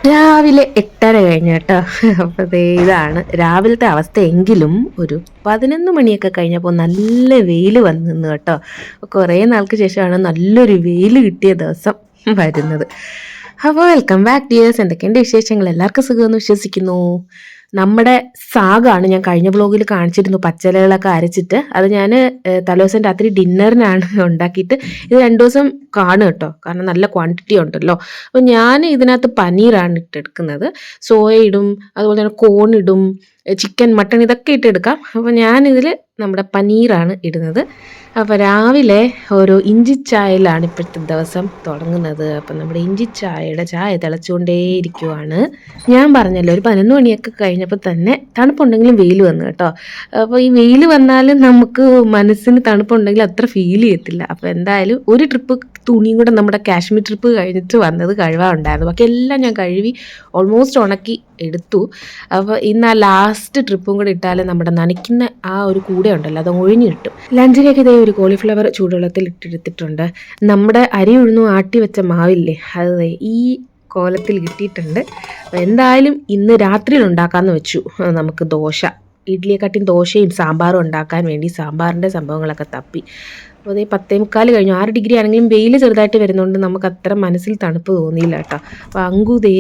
രാവിലെ 8:30 കഴിഞ്ഞു കേട്ടോ. അപ്പോൾ ദേ ഇതാണ് രാവിലത്തെ അവസ്ഥ. എങ്കിലും ഒരു 11 മണിയൊക്കെ കഴിഞ്ഞപ്പോൾ നല്ല വെയിൽ വന്നു നിന്ന് കേട്ടോ. കുറേ നാൾക്ക് ശേഷമാണ് നല്ലൊരു വെയിൽ കിട്ടിയ ദിവസം വരുന്നത്. അപ്പോൾ വെൽക്കം ബാക്ക് ഡിയേഴ്സ്. എന്തൊക്കെയുണ്ട് വിശേഷങ്ങൾ? എല്ലാവർക്കും സുഖമെന്ന് വിശ്വസിക്കുന്നു. നമ്മുടെ സാഗാണ് ഞാൻ കഴിഞ്ഞ വ്ളോഗിൽ കാണിച്ചിരുന്നു, പച്ചിലകളൊക്കെ അരച്ചിട്ട്. അത് ഞാൻ തലേദിവസം രാത്രി ഡിന്നറിനാണ് ഉണ്ടാക്കിയിട്ട് ഇത് 2 ദിവസം കാണും കേട്ടോ, കാരണം നല്ല ക്വാണ്ടിറ്റി ഉണ്ടല്ലോ. അപ്പോൾ ഞാൻ ഇതിനകത്ത് പനീറാണ് ഇട്ടെടുക്കുന്നത്. സോയ ഇടും, അതുപോലെ തന്നെ കോൺ ഇടും, ചിക്കൻ, മട്ടൺ ഇതൊക്കെ ഇട്ടെടുക്കാം. അപ്പോൾ ഞാനിതിൽ നമ്മുടെ പനീറാണ് ഇടുന്നത്. അപ്പോൾ രാവിലെ ഒരു ഇഞ്ചി ചായയിലാണ് ഇപ്പോഴത്തെ ദിവസം തുടങ്ങുന്നത്. അപ്പം നമ്മുടെ ഇഞ്ചി ചായയുടെ ചായ തിളച്ചുകൊണ്ടേയിരിക്കുവാണ്. ഞാൻ പറഞ്ഞല്ലോ, ഒരു 11 മണിയൊക്കെ കഴിഞ്ഞപ്പോൾ തന്നെ തണുപ്പുണ്ടെങ്കിലും വെയിൽ വന്നു കേട്ടോ. അപ്പോൾ ഈ വെയിൽ വന്നാലും നമുക്ക് മനസ്സിന് തണുപ്പുണ്ടെങ്കിൽ അത്ര ഫീൽ ചെയ്യത്തില്ല. അപ്പോൾ എന്തായാലും ഒരു ട്രിപ്പ് തുണിയും കൂടെ നമ്മുടെ കാശ്മീർ ട്രിപ്പ് കഴിഞ്ഞിട്ട് വന്നത് കഴുകാനുണ്ടായിരുന്നു. ബാക്കി എല്ലാം ഞാൻ കഴുകി ഓൾമോസ്റ്റ് ഉണക്കി എടുത്തു. അപ്പോൾ ഇന്ന് ആ ലാസ്റ്റ് ട്രിപ്പും കൂടെ ഇട്ടാൽ നമ്മുടെ നനയ്ക്കുന്ന ആ ഒരു കൂടെ ഉണ്ടല്ലോ, അത് ഒഴിഞ്ഞു കിട്ടും. ലഞ്ചിലേക്ക് ഇതേ ഒരു കോളിഫ്ലവർ ചൂടുവെള്ളത്തിൽ ഇട്ടെടുത്തിട്ടുണ്ട്. നമ്മുടെ അരി ഉഴുന്നും ആട്ടി വെച്ച മാവില്ലേ, അത് ഈ കോലത്തിൽ കിട്ടിയിട്ടുണ്ട്. എന്തായാലും ഇന്ന് രാത്രിയിൽ ഉണ്ടാക്കാമെന്ന് വെച്ചു. നമുക്ക് ദോശ, ഇഡ്ഡലിയെക്കാട്ടിയും ദോശയും സാമ്പാറും ഉണ്ടാക്കാൻ വേണ്ടി സാമ്പാറിൻ്റെ സംഭവങ്ങളൊക്കെ തപ്പി. അപ്പോൾ അതേ 10:45 കഴിഞ്ഞു. 6 ഡിഗ്രി ആണെങ്കിലും വെയിൽ ചെറുതായിട്ട് വരുന്നതുകൊണ്ട് നമുക്ക് അത്ര മനസ്സിൽ തണുപ്പ് തോന്നിയില്ല കേട്ടോ. അപ്പോൾ അങ്കുതേ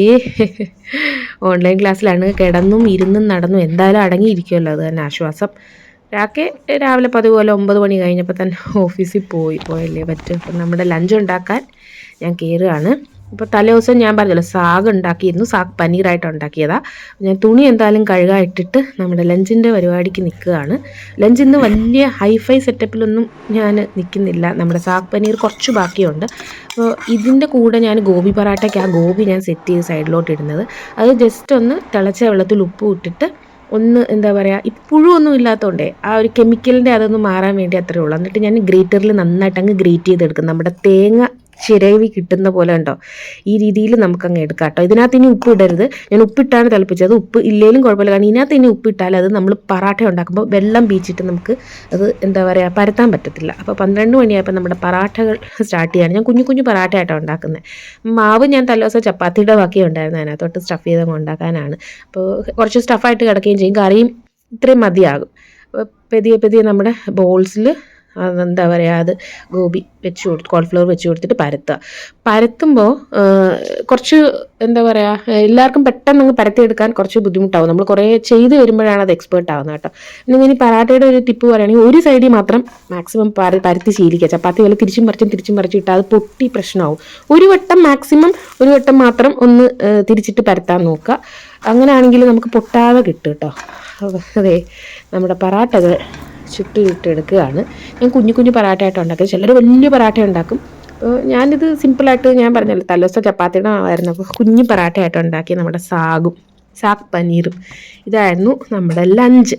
ഓൺലൈൻ ക്ലാസ്സിലാണ്, കിടന്നും ഇരുന്നും നടന്നും എന്തായാലും അടങ്ങിയിരിക്കുമല്ലോ, അത് തന്നെ ആശ്വാസം. രാവിലെ പതിവ് പോലെ 9 മണി കഴിഞ്ഞപ്പോൾ തന്നെ ഓഫീസിൽ പോയല്ലേ പറ്റും. അപ്പം നമ്മുടെ ലഞ്ച് ഉണ്ടാക്കാൻ ഞാൻ കയറുകയാണ്. ഇപ്പോൾ തലേദിവസം ഞാൻ പറഞ്ഞല്ലോ സാഗ് ഉണ്ടാക്കിയിരുന്നു, സാഗ് പനീറായിട്ട് ഉണ്ടാക്കിയതാണ്. ഞാൻ തുണി എന്തായാലും കഴുകാൻ ഇട്ടിട്ട് നമ്മുടെ ലഞ്ചിൻ്റെ പരിപാടിക്ക് നിൽക്കുകയാണ്. ലഞ്ച് ഇന്ന് വലിയ ഹൈഫൈ സെറ്റപ്പിലൊന്നും ഞാൻ നിൽക്കുന്നില്ല. നമ്മുടെ സാഗ് പനീർ കുറച്ച് ബാക്കിയുണ്ട്. അപ്പോൾ ഇതിൻ്റെ കൂടെ ഞാൻ ഗോബി പറാട്ടയ്ക്ക് ആ ഗോബി ഞാൻ സെറ്റ് ചെയ്ത് സൈഡിലോട്ട് ഇടുന്നത്. അത് ജസ്റ്റ് ഒന്ന് തിളച്ച വെള്ളത്തിൽ ഉപ്പ് ഇട്ടിട്ട് ഒന്ന് എന്താ പറയുക, ഈ പുഴുവൊന്നും ഇല്ലാത്തതുകൊണ്ടേ ആ ഒരു കെമിക്കലിൻ്റെ അതൊന്ന് മാറാൻ വേണ്ടി അത്രയേ ഉള്ളൂ. എന്നിട്ട് ഞാൻ ഗ്രേറ്ററിൽ നന്നായിട്ട് അങ്ങ് ഗ്രേറ്റ് ചെയ്തെടുക്കും. നമ്മുടെ തേങ്ങ ചിരവി കിട്ടുന്ന പോലെ ഉണ്ടോ, ഈ രീതിയിൽ നമുക്കങ്ങ് എടുക്കാം കേട്ടോ. ഇതിനകത്ത് ഇനി ഉപ്പ് ഇടരുത്. ഞാൻ ഉപ്പിട്ടാണ് തിളപ്പിച്ചത്. ഉപ്പ് ഇല്ലെങ്കിലും കുഴപ്പമില്ല, കാരണം ഇതിനകത്ത് ഇനി ഉപ്പിട്ടാൽ അത് നമ്മൾ പറാട്ട ഉണ്ടാക്കുമ്പോൾ വെള്ളം ബീച്ചിട്ട് നമുക്ക് അത് എന്താ പറയുക പരത്താൻ പറ്റത്തില്ല. അപ്പോൾ 12 മണിയായപ്പോൾ നമ്മുടെ പറാട്ടകൾ സ്റ്റാർട്ട് ചെയ്യാണ്. ഞാൻ കുഞ്ഞു കുഞ്ഞു പറാട്ടയായിട്ടാണ് ഉണ്ടാക്കുന്നത്. മാവ് ഞാൻ തലേദിവസം ചപ്പാത്തിയുടെ ബാക്കി ഉണ്ടായിരുന്നു, അതിനകത്തോട്ട് സ്റ്റഫ് ചെയ്തങ്ങ് ഉണ്ടാക്കാനാണ്. അപ്പോൾ കുറച്ച് സ്റ്റഫായിട്ട് കിടക്കുകയും ചെയ്യും, കറിയും ഇത്രയും മതിയാകും. പെതിയെ നമ്മുടെ ബോൾസിൽ എന്താ പറയുക, അത് ഗോബി കോൺഫ്ലവർ വെച്ച് കൊടുത്തിട്ട് പരത്തുമ്പോൾ കുറച്ച് എന്താ പറയുക, എല്ലാവർക്കും പെട്ടെന്ന് അങ്ങ് പരത്തിയെടുക്കാൻ കുറച്ച് ബുദ്ധിമുട്ടാവും. നമ്മൾ കുറേ ചെയ്ത് വരുമ്പോഴാണ് അത് എക്സ്പേർട്ട് ആവുന്നത് കേട്ടോ. പിന്നെ ഇനി പറാട്ടയുടെ ഒരു ടിപ്പ് പറയുകയാണെങ്കിൽ ഒരു സൈഡിൽ മാത്രം മാക്സിമം പരത്തി ശീലിക്കുക. ചപ്പാത്തി പോലെ തിരിച്ചും മറിച്ചും ഇട്ടാൽ അത് പൊട്ടി പ്രശ്നമാവും. ഒരു വട്ടം മാത്രം ഒന്ന് തിരിച്ചിട്ട് പരത്താൻ നോക്കുക. അങ്ങനെയാണെങ്കിൽ നമുക്ക് പൊട്ടാതെ കിട്ടും കേട്ടോ. അതെ, നമ്മുടെ പറാട്ടകൾ ചുട്ടെടുക്കുകയാണ്. ഞാൻ കുഞ്ഞു പറാട്ടയായിട്ട് ഉണ്ടാക്കും, ചിലർ വലിയ പറാട്ട ഉണ്ടാക്കും. അപ്പോൾ ഞാനിത് സിമ്പിളായിട്ട്, ഞാൻ പറഞ്ഞല്ലോ തലേദിവസം ചപ്പാത്തിയുടെ മാവായിരുന്നു, അപ്പോൾ കുഞ്ഞു പറാട്ടയായിട്ട് ഉണ്ടാക്കി നമ്മുടെ സാഗ് പനീറും. ഇതായിരുന്നു നമ്മുടെ ലഞ്ച്.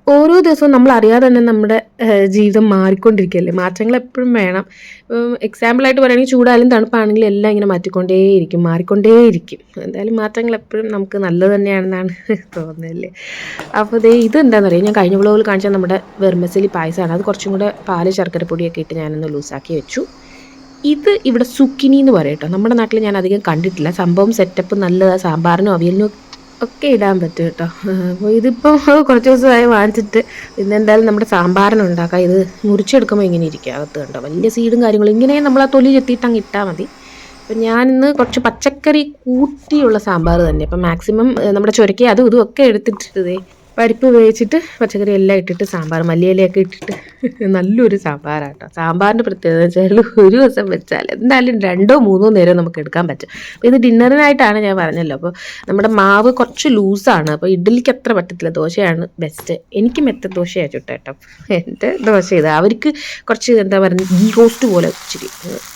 ഓരോ ദിവസവും നമ്മൾ അറിയാതെ തന്നെ നമ്മുടെ ജീവിതം മാറിക്കൊണ്ടിരിക്കുകയല്ലേ. മാറ്റങ്ങൾ എപ്പോഴും വേണം. എക്സാമ്പിളായിട്ട് പറയുകയാണെങ്കിൽ ചൂടായാലും തണുപ്പാണെങ്കിലും എല്ലാം ഇങ്ങനെ മാറിക്കൊണ്ടേയിരിക്കും. എന്തായാലും മാറ്റങ്ങൾ എപ്പോഴും നമുക്ക് നല്ലത് തന്നെയാണെന്നാണ് തോന്നുന്നതല്ലേ. അപ്പോൾ ഇതെന്താണെന്ന് അറിയാം, ഞാൻ കഴിഞ്ഞ വ്ളോഗിൽ കാണിച്ചാൽ നമ്മുടെ വെർമസലി പായസമാണ്. അത് കുറച്ചും കൂടെ പാല് ശർക്കരപ്പൊടിയൊക്കെ ഇട്ട് ഞാനൊന്ന് ലൂസാക്കി വെച്ചു. ഇത് ഇവിടെ സുക്കിനി എന്ന് പറയും കേട്ടോ. നമ്മുടെ നാട്ടിൽ ഞാൻ അധികം കണ്ടിട്ടില്ല. സംഭവം സെറ്റപ്പ് നല്ലതാണ്, സാമ്പാറിനും അവിയലിനും ഒക്കെ ഇടാൻ പറ്റും കേട്ടോ. അപ്പോൾ ഇതിപ്പോൾ കുറച്ച് ദിവസമായി വാങ്ങിച്ചിട്ട് ഇന്നെന്തായാലും നമ്മുടെ സാമ്പാറിനുണ്ടാക്കാം. ഇത് മുറിച്ചെടുക്കുമ്പോൾ ഇങ്ങനെ ഇരിക്കുക അകത്ത് കണ്ടോ, വലിയ സീഡും കാര്യങ്ങളും. ഇങ്ങനെ നമ്മൾ ആ തൊലി ചെത്തിയിട്ട് അങ്ങ് ഇട്ടാൽ മതി. അപ്പം ഞാനിന്ന് കുറച്ച് പച്ചക്കറി കൂട്ടിയുള്ള സാമ്പാർ തന്നെ. അപ്പം മാക്സിമം നമ്മുടെ ചുരക്കി അതും ഇതും ഒക്കെ എടുത്തിട്ടേ പരിപ്പ് വേവിച്ചിട്ട് പച്ചക്കറി എല്ലാം ഇട്ടിട്ട് സാമ്പാർ മല്ലിയിലയൊക്കെ ഇട്ടിട്ട് നല്ലൊരു സാമ്പാറാട്ടോ. സാമ്പാറിൻ്റെ പ്രത്യേകത വെച്ചാൽ ഒരു ദിവസം വെച്ചാൽ എന്തായാലും 2-3 നേരം നമുക്ക് എടുക്കാൻ പറ്റും. അപ്പോൾ ഇത് ഡിന്നറിനായിട്ടാണ് ഞാൻ പറഞ്ഞല്ലോ. അപ്പോൾ നമ്മുടെ മാവ് കുറച്ച് ലൂസാണ്, അപ്പോൾ ഇഡ്ഡലിക്ക് അത്ര പറ്റത്തില്ല, ദോശയാണ് ബെസ്റ്റ്. എനിക്ക് മെത്ത ദോശയാണ് ചുട്ടേട്ടോ. എൻ്റെ ദോശ ഇത് അവർക്ക് കുറച്ച് എന്താ പറയുക ഗീ റോസ്റ്റ് പോലെ ഇച്ചിരി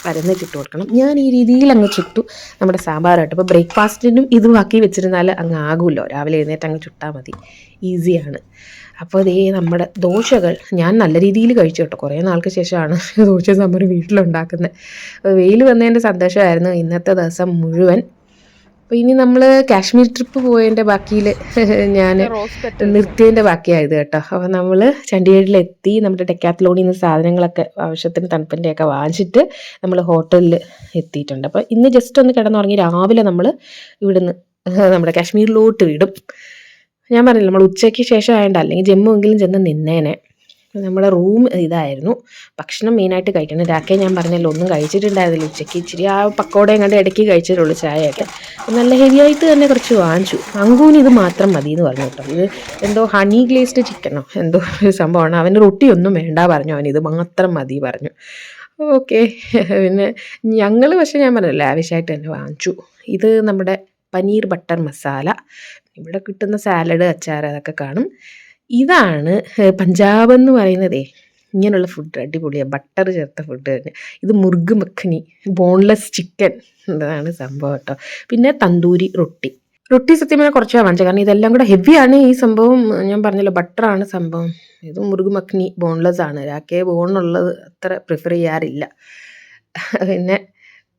പരന്നിട്ടിട്ട് കൊടുക്കണം. ഞാൻ ഈ രീതിയിൽ അങ്ങ് ചുട്ടു നമ്മുടെ സാമ്പാറായിട്ട്. അപ്പോൾ ബ്രേക്ക്ഫാസ്റ്റിനും ഇത് ബാക്കി വെച്ചിരുന്നാൽ അങ്ങ് ആകുമല്ലോ, രാവിലെ എഴുന്നേറ്റ് അങ്ങ് ചുട്ടാൽ മതി, ഈസിയാണ്. അപ്പോൾ നമ്മുടെ ദോശകൾ ഞാൻ നല്ല രീതിയിൽ കഴിച്ചു കേട്ടോ. കുറേ നാൾക്ക് ശേഷമാണ് ദോശ സാമ്പാർ വീട്ടിലുണ്ടാക്കുന്നത്. വെയിൽ വന്നതിൻ്റെ സന്തോഷമായിരുന്നു ഇന്നത്തെ ദിവസം മുഴുവൻ. അപ്പോൾ ഇനി നമ്മൾ കാശ്മീർ ട്രിപ്പ് പോയതിൻ്റെ ബാക്കിയിൽ ഞാൻ നിർത്തിയതിൻ്റെ ബാക്കിയായത് കേട്ടോ. അപ്പോൾ നമ്മൾ ചണ്ഡീഗഡിലെത്തി നമ്മുടെ ഡെക്കാത്ലോണിൽ നിന്ന് സാധനങ്ങളൊക്കെ ആവശ്യത്തിന് തണുപ്പിൻ്റെയൊക്കെ വാങ്ങിച്ചിട്ട് നമ്മൾ ഹോട്ടലിൽ എത്തിയിട്ടുണ്ട്. അപ്പോൾ ഇന്ന് ജസ്റ്റ് ഒന്ന് കിടന്നുറങ്ങി രാവിലെ നമ്മൾ ഇവിടുന്ന് നമ്മുടെ കാശ്മീരിലോട്ട് വിടും. ഞാൻ പറഞ്ഞില്ല നമ്മൾ ഉച്ചയ്ക്ക് ശേഷം ആയതുകൊണ്ട് അല്ലെങ്കിൽ ജമ്മുവെങ്കിലും ചെന്ന് നിന്നേനെ. നമ്മുടെ റൂം ഇതായിരുന്നു. ഭക്ഷണം മെയിനായിട്ട് കഴിക്കണം. രാക്കേ ഞാൻ പറഞ്ഞല്ലോ ഒന്നും കഴിച്ചിട്ടുണ്ടായിരുന്നില്ല ഉച്ചയ്ക്ക്. ഇച്ചിരി ആ പക്കോടയും കണ്ട് ഇടയ്ക്ക് കഴിച്ചിട്ടുള്ളൂ ചായയൊക്കെ. നല്ല ഹെവി ആയിട്ട് തന്നെ കുറച്ച് വാങ്ങിച്ചു. അങ്കൂന് ഇത് മാത്രം മതി എന്ന് പറഞ്ഞു കേട്ടോ. ഇത് എന്തോ ഹണി ഗ്ലേസ്ഡ് ചിക്കനോ എന്തോ ഒരു സംഭവമാണ്. അവന് റൊട്ടിയൊന്നും വേണ്ട പറഞ്ഞു. അവൻ ഇത് മാത്രം മതി പറഞ്ഞു. ഓക്കെ. പിന്നെ ഞങ്ങൾ പക്ഷേ ഞാൻ പറഞ്ഞല്ലോ ലാവിഷായിട്ട് തന്നെ വാങ്ങിച്ചു. ഇത് നമ്മുടെ പനീർ ബട്ടർ മസാല. ഇവിടെ കിട്ടുന്ന സാലഡ് അച്ചാർ അതൊക്കെ കാണും. ഇതാണ് പഞ്ചാബ് എന്ന് പറയുന്നതേ. ഇങ്ങനെയുള്ള ഫുഡ് അടിപൊളിയാണ്, ബട്ടർ ചേർത്ത ഫുഡ് തന്നെ. ഇത് മുർഗ് മഖനി, ബോൺലെസ് ചിക്കൻ, ഇതാണ് സംഭവം കേട്ടോ. പിന്നെ തന്തൂരി റൊട്ടി സത്യം പറഞ്ഞാൽ കുറച്ചാണ് വാങ്ങിച്ചത്. കാരണം ഇതെല്ലാം കൂടെ ഹെവിയാണ് ഈ സംഭവം. ഞാൻ പറഞ്ഞല്ലോ ബട്ടറാണ് സംഭവം. ഇത് മുർഗ് മഖനി ബോൺലെസ് ആണ്. രാക്കേ ബോണുള്ളത് അത്ര പ്രിഫർ ചെയ്യാറില്ല. പിന്നെ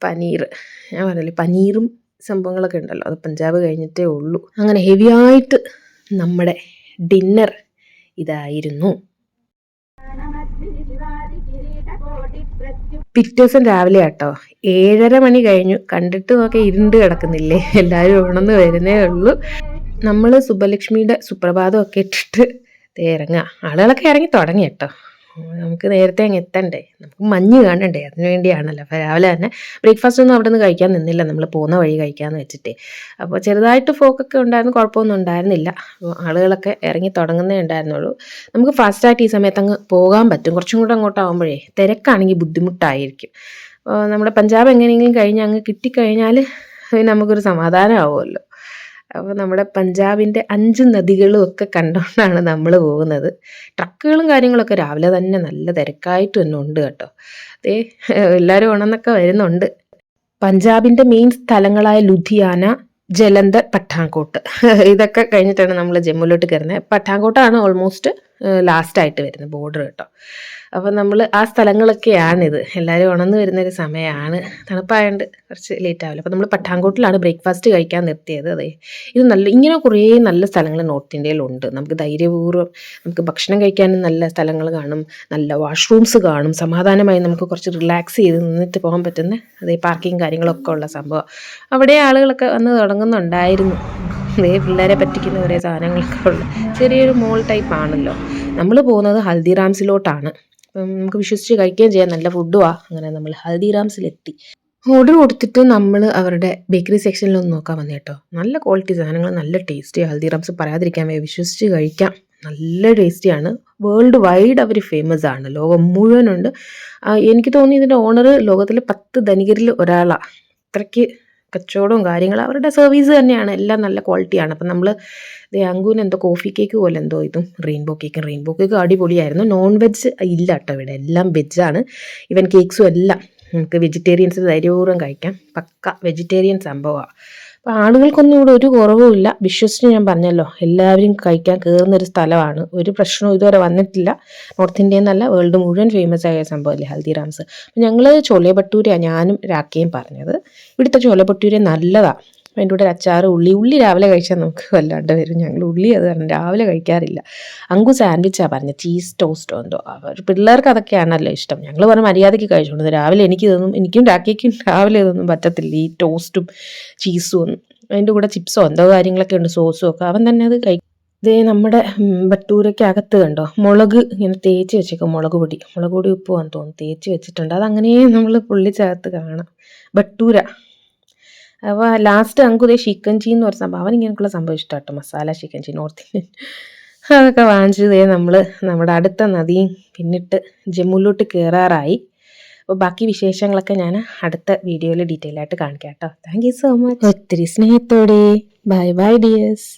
പനീർ, ഞാൻ പറഞ്ഞില്ലേ പനീറും സംഭവങ്ങളൊക്കെ ഉണ്ടല്ലോ, അത് പഞ്ചാബ് കഴിഞ്ഞിട്ടേ ഉള്ളൂ. അങ്ങനെ ഹെവിയായിട്ട് നമ്മുടെ ഡിന്നർ ഇതായിരുന്നു. പിറ്റേ ദിവസം രാവിലെ കേട്ടോ, 7:30 മണി കഴിഞ്ഞു. കണ്ടിട്ട് നോക്കി ഇരുണ്ട് കിടക്കുന്നില്ലേ, എല്ലാവരും ഉണർന്ന് വരുന്നേ ഉള്ളൂ. നമ്മൾ സുബ്ബലക്ഷ്മിയുടെ സുപ്രഭാതമൊക്കെ ഇട്ടിട്ട് ഇറങ്ങുക. ആളുകളൊക്കെ ഇറങ്ങി തുടങ്ങി കേട്ടോ. നമുക്ക് നേരത്തെ അങ്ങ് എത്തണ്ടേ, നമുക്ക് മഞ്ഞ് കാണണ്ടേ, അതിന് വേണ്ടിയാണല്ലോ. അപ്പോൾ രാവിലെ തന്നെ ബ്രേക്ക്ഫാസ്റ്റ് ഒന്നും അവിടെ നിന്ന് കഴിക്കാൻ നിന്നില്ല, നമ്മൾ പോകുന്ന വഴി കഴിക്കാമെന്ന് വെച്ചിട്ടേ. അപ്പോൾ ചെറുതായിട്ട് ഫോക്കൊക്കെ ഉണ്ടായിരുന്നു, കുഴപ്പമൊന്നും ഉണ്ടായിരുന്നില്ല. അപ്പോൾ ആളുകളൊക്കെ ഇറങ്ങി തുടങ്ങുന്നേ ഉണ്ടായിരുന്നുള്ളൂ. നമുക്ക് ഫാസ്റ്റായിട്ട് ഈ സമയത്ത് അങ്ങ് പോകാൻ പറ്റും. കുറച്ചും കൂടെ അങ്ങോട്ടാകുമ്പോഴേ തിരക്കാണെങ്കിൽ ബുദ്ധിമുട്ടായിരിക്കും. നമ്മുടെ പഞ്ചാബ് എങ്ങനെയെങ്കിലും കഴിഞ്ഞ് അങ്ങ് കിട്ടിക്കഴിഞ്ഞാൽ നമുക്കൊരു സമാധാനമാവുമല്ലോ. അപ്പോൾ നമ്മുടെ പഞ്ചാബിൻ്റെ 5 നദികളും ഒക്കെ കണ്ടുകൊണ്ടാണ് നമ്മൾ പോകുന്നത്. ട്രക്കുകളും കാര്യങ്ങളൊക്കെ രാവിലെ തന്നെ നല്ല തിരക്കായിട്ട് തന്നെ ഉണ്ട് കേട്ടോ. അതേ എല്ലാവരും ഉണർന്നൊക്കെ വരുന്നുണ്ട്. പഞ്ചാബിൻ്റെ മെയിൻ സ്ഥലങ്ങളായ ലുധിയാന, ജലന്ധർ, പഠാൻകോട്ട് ഇതൊക്കെ കഴിഞ്ഞിട്ടാണ് നമ്മൾ ജമ്മുവിലോട്ട് കയറുന്നത്. പഠാൻകോട്ടാണ് ഓൾമോസ്റ്റ് ലാസ്റ്റായിട്ട് വരുന്നത് ബോർഡർ കേട്ടോ. അപ്പോൾ നമ്മൾ ആ സ്ഥലങ്ങളൊക്കെയാണിത്. എല്ലാവരും ഉണർന്ന് വരുന്നൊരു സമയമാണ്. തണുപ്പായതുകൊണ്ട് കുറച്ച് ലേറ്റ് ആവില്ല. അപ്പോൾ നമ്മൾ പഠാൻകോട്ടിലാണ് ബ്രേക്ക്ഫാസ്റ്റ് കഴിക്കാൻ നിർത്തിയത്. അതെ, ഇത് ഇങ്ങനെ കുറേ നല്ല സ്ഥലങ്ങൾ നോർത്ത് ഇന്ത്യയിലുണ്ട്. നമുക്ക് ധൈര്യപൂർവ്വം നമുക്ക് ഭക്ഷണം കഴിക്കാനും നല്ല സ്ഥലങ്ങൾ കാണും, നല്ല വാഷ്റൂംസ് കാണും, സമാധാനമായി നമുക്ക് കുറച്ച് റിലാക്സ് ചെയ്ത് നിന്നിട്ട് പോകാൻ പറ്റുന്ന അതേ പാർക്കിങ് കാര്യങ്ങളൊക്കെ ഉള്ള സംഭവം. അവിടെ ആളുകളൊക്കെ വന്ന് തുടങ്ങുന്നുണ്ടായിരുന്നു. പിള്ളേരെ പറ്റിക്കുന്ന കുറേ സാധനങ്ങളൊക്കെ ഉള്ള ചെറിയൊരു മോൾ ടൈപ്പ് ആണല്ലോ. നമ്മൾ പോകുന്നത് ഹൽദിറാംസിലോട്ടാണ്. അപ്പം നമുക്ക് വിശ്വസിച്ച് കഴിക്കുകയും ചെയ്യാം, നല്ല ഫുഡുമാണ്. അങ്ങനെ നമ്മൾ ഹൽദിറാംസിലെത്തി. ഓർഡർ കൊടുത്തിട്ട് നമ്മൾ അവരുടെ ബേക്കറി സെക്ഷനിലൊന്ന് നോക്കാൻ വന്നു കേട്ടോ. നല്ല ക്വാളിറ്റി സാധനങ്ങൾ, നല്ല ടേസ്റ്റി. ഹൽദിറാംസ് പറയാതിരിക്കാൻ വിശ്വസിച്ച് കഴിക്കാം, നല്ല ടേസ്റ്റിയാണ്. വേൾഡ് വൈഡ് അവർ ഫേമസ് ആണ്, ലോകം മുഴുവനുണ്ട്. എനിക്ക് തോന്നി ഇതിൻ്റെ ഓണർ ലോകത്തിലെ 10 ധനികരിൽ ഒരാളാണ്. അത്രയ്ക്ക് കച്ചവടവും കാര്യങ്ങളും, അവരുടെ സർവീസ് തന്നെയാണ്, എല്ലാം നല്ല ക്വാളിറ്റിയാണ്. അപ്പം നമ്മൾ അങ്കൂന് എന്തോ കോഫി കേക്ക് പോലെ എന്തോ ഇതും റെയിൻബോ കേക്ക് അടിപൊളിയായിരുന്നു. നോൺ വെജ് ഇല്ല കേട്ടോ ഇവിടെ, എല്ലാം വെജാണ്. ഈവൻ കേക്ക്സും എല്ലാം നമുക്ക് വെജിറ്റേറിയൻസ് ധൈര്യപൂർവ്വം കഴിക്കാം. പക്ക വെജിറ്റേറിയൻ സംഭവമാണ്. അപ്പോൾ ആളുകൾക്കൊന്നും ഇവിടെ ഒരു കുറവുമില്ല. വിശ്വസിച്ച് ഞാൻ പറഞ്ഞല്ലോ, എല്ലാവരും കഴിക്കാൻ കയറുന്നൊരു സ്ഥലമാണ്. ഒരു പ്രശ്നവും ഇതുവരെ വന്നിട്ടില്ല. നോർത്ത് ഇന്ത്യയിൽ നിന്നല്ല, വേൾഡ് മുഴുവൻ ഫേമസ് ആയ സംഭവമല്ലേ ഹൽദിറാംസ്. അപ്പോൾ ഞങ്ങൾ ചോലെ ഭട്ടൂരയാണ് ഞാനും രാക്കയും പറഞ്ഞത്. ഇവിടുത്തെ ചോലെ ഭട്ടൂര നല്ലതാണ്. അതിൻ്റെ കൂടെ ഒരു അച്ചാറ്, ഉള്ളി രാവിലെ കഴിച്ചാൽ നമുക്ക് വല്ലാണ്ട് വരും. ഞങ്ങൾ ഉള്ളി അത് കാരണം രാവിലെ കഴിക്കാറില്ല. അങ്കു സാൻഡ്വിച്ചാണ് പറഞ്ഞത്, ചീസ് ടോസ്റ്റോ എന്തോ. അവർ പിള്ളേർക്ക് അതൊക്കെയാണല്ലോ ഇഷ്ടം. ഞങ്ങൾ പറഞ്ഞ മര്യാദയ്ക്ക് കഴിച്ചുകൊണ്ടത്. രാവിലെ എനിക്കും രാക്കയ്ക്കും രാവിലെ ഇതൊന്നും പറ്റത്തില്ല, ഈ ടോസ്റ്റും ചീസും ഒന്നും. അതിൻ്റെ കൂടെ ചിപ്സോ എന്തോ കാര്യങ്ങളൊക്കെ ഉണ്ട്, സോസും ഒക്കെ. അവൻ തന്നെ അത് കഴിക്കും. ഇതേ നമ്മുടെ ഭട്ടൂരയ്ക്കകത്ത് കണ്ടോ മുളക് ഇങ്ങനെ തേച്ച് വെച്ചേക്കും, മുളക് പൊടി ഉപ്പുവാന്ന് തോന്നുന്നു തേച്ച് വെച്ചിട്ടുണ്ട്. അതങ്ങനെ നമ്മൾ പൊള്ളിച്ചകത്ത് കാണാം ഭട്ടൂര. അപ്പോൾ ലാസ്റ്റ് അങ്കുതേ ചിക്കൻ ചീ എന്ന് പറഞ്ഞ സംഭവം, അവൻ ഇങ്ങനെയൊക്കെയുള്ള സംഭവം ഇഷ്ടം കേട്ടോ, മസാല ചിക്കൻ ചീ നോർത്ത് ഇന്ത്യൻ. അതൊക്കെ വാങ്ങിച്ചതേ നമ്മൾ നമ്മുടെ അടുത്ത നദിയും പിന്നിട്ട് ജമ്മുവിലോട്ട് കയറാറായി. അപ്പോൾ ബാക്കി വിശേഷങ്ങളൊക്കെ ഞാൻ അടുത്ത വീഡിയോയിൽ ഡീറ്റെയിൽ ആയിട്ട് കാണിക്കാം കേട്ടോ. Thank you so much. ഒത്തിരി സ്നേഹത്തോടെ. Bye bye dears.